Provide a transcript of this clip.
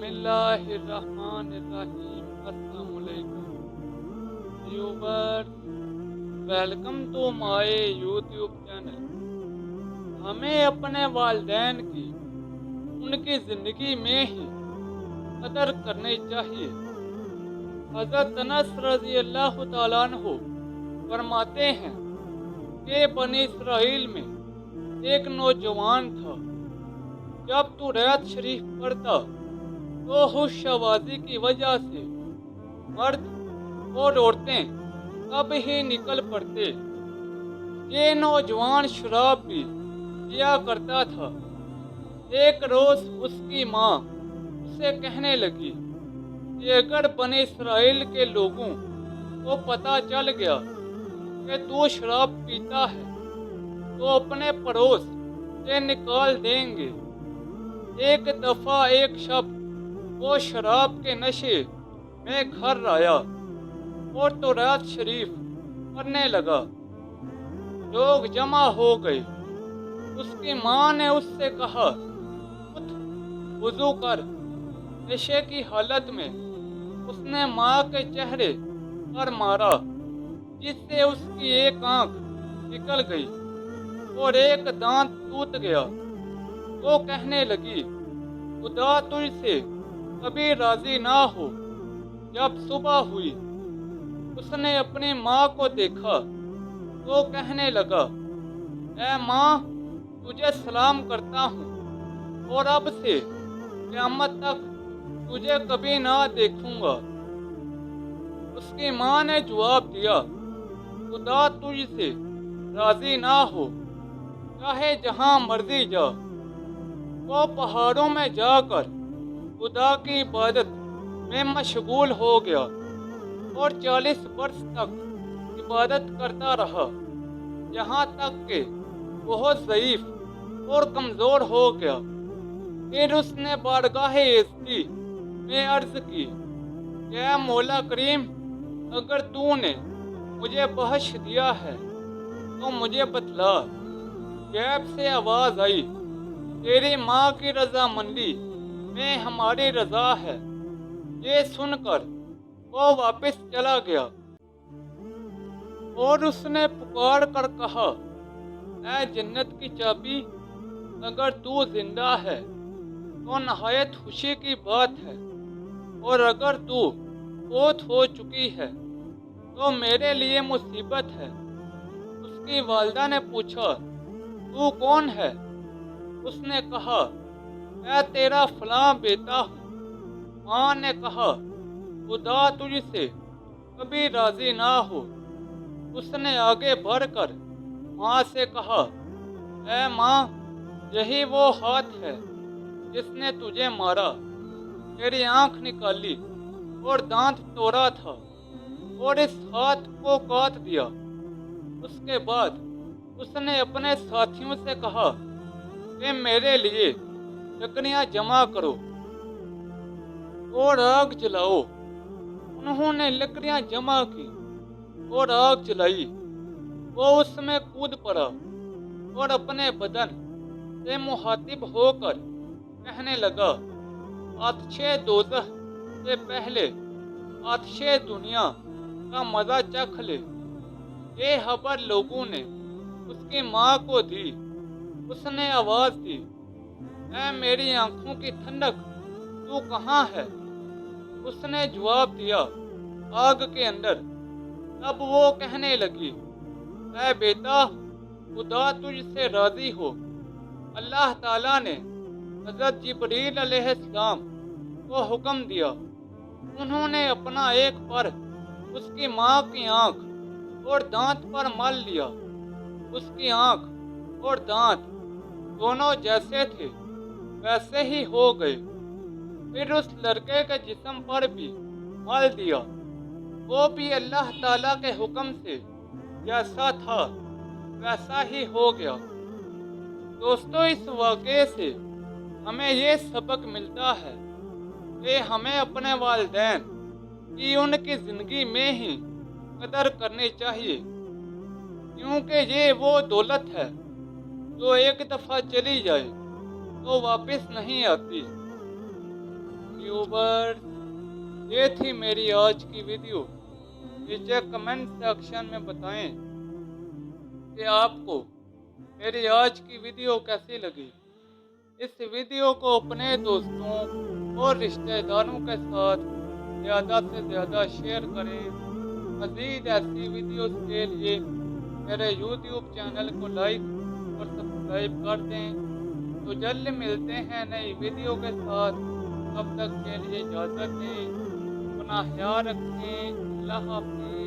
बिस्मिल्लाहिर्रहमानिर्रहीम। अस्सलाम वालेकुम viewers, welcome to my YouTube channel. हमें अपने वालिदैन की उनकी ज़िंदगी में ही कदर करनी चाहिए। हज़रत अनस रज़ी अल्लाह तआला अन्हु फरमाते हैं कि बनी इसराइल में एक नौजवान था। जब तू रैत शरीफ पढ़ता तो होशआवाज़ी की वजह से मर्द और औरतें सब ही निकल पड़ते। ये नौजवान शराब भी पिया करता था। एक रोज़ उसकी माँ उसे कहने लगी कि अगर बने इसराइल के लोगों को पता चल गया कि तू शराब पीता है तो अपने पड़ोस से निकाल देंगे। एक दफ़ा एक शख्स वो शराब के नशे में घर आया और तौरात शरीफ पढ़ने लगा। लोग जमा हो गए। उसकी माँ ने उससे कहा, उठ वुज़ू कर। नशे की हालत में उसने माँ के चेहरे पर मारा, जिससे उसकी एक आंख निकल गई और एक दांत टूट गया। वो कहने लगी, खुदा तुझसे कभी राजी ना हो। जब सुबह हुई उसने अपनी माँ को देखा तो कहने लगा, ऐ माँ, तुझे सलाम करता हूँ और अब से क़यामत तक तुझे कभी ना देखूंगा। उसकी माँ ने जवाब दिया, खुदा तुझसे राजी ना हो, चाहे जहाँ मर्जी जा। वो पहाड़ों में जाकर खुदा की इबादत में मशगूल हो गया और 40 वर्ष तक इबादत करता रहा, यहाँ तक कि बहुत ज़ईफ़ और कमज़ोर हो गया। फिर उसने बारगाहे इज़्ज़ती में अर्ज़ की, क्या मौला करीम, अगर तूने मुझे बख्श दिया है तो मुझे बतला। गैब से आवाज़ आई, तेरी माँ की रजामंदी में हमारी रजा है। ये सुनकर वो वापस चला गया और उसने पुकार कर कहा, ऐ जन्नत की चाबी, अगर तू जिंदा है तो नहायत खुशी की बात है, और अगर तू फौत हो चुकी है तो मेरे लिए मुसीबत है। उसकी वालिदा ने पूछा, तू कौन है? उसने कहा, मैं तेरा फलां बेटा हूँ। माँ ने कहा, खुदा तुझसे कभी राजी ना हो। उसने आगे बढ़कर माँ से कहा, ऐ माँ, यही वो हाथ है जिसने तुझे मारा, तेरी आंख निकाली और दांत तोड़ा था और इस हाथ को काट दिया। उसके बाद उसने अपने साथियों से कहा कि मेरे लिए लकड़ियाँ जमा करो और आग जलाओ। उन्होंने लकड़ियाँ जमा की और आग जलाई। वो उसमें कूद पड़ा और अपने बदन से मुहातिब होकर कहने लगा, आतिशे दोज़ख से पहले आतिशे दुनिया का मज़ा चख ले। ये खबर लोगों ने उसकी माँ को दी। उसने आवाज़ दी, ऐ मेरी आंखों की ठंडक, तू कहाँ है? उसने जवाब दिया, आग के अंदर। तब वो कहने लगी, ऐ बेटा, खुदा तुझसे राजी हो। अल्लाह ताला ने हज़रत जिब्रील अलैहिस्सलाम को हुक्म दिया। उन्होंने अपना एक पर उसकी माँ की आंख और दांत पर मल लिया। उसकी आंख और दांत दोनों जैसे थे वैसे ही हो गए। फिर उस लड़के के जिस्म पर भी मल दिया। वो भी अल्लाह ताला के हुक्म से जैसा था वैसा ही हो गया। दोस्तों, इस वाक़े से हमें ये सबक मिलता है कि हमें अपने वालिदैन की उनकी ज़िंदगी में ही कदर करनी चाहिए, क्योंकि ये वो दौलत है जो एक दफ़ा चली जाए तो वापस नहीं आती। व्यूवर्स, ये थी मेरी आज की वीडियो। नीचे कमेंट सेक्शन में बताएं कि आपको मेरी आज की वीडियो कैसी लगी। इस वीडियो को अपने दोस्तों और रिश्तेदारों के साथ ज़्यादा से ज़्यादा शेयर करें। मज़ीद ऐसी वीडियोस के लिए मेरे YouTube चैनल को लाइक और सब्सक्राइब कर दें। तो जल्द मिलते हैं नई वीडियो के साथ। तब तक के लिए इजाज़त दें। अपना ख्याल रखें। अल्लाह हाफ़िज़।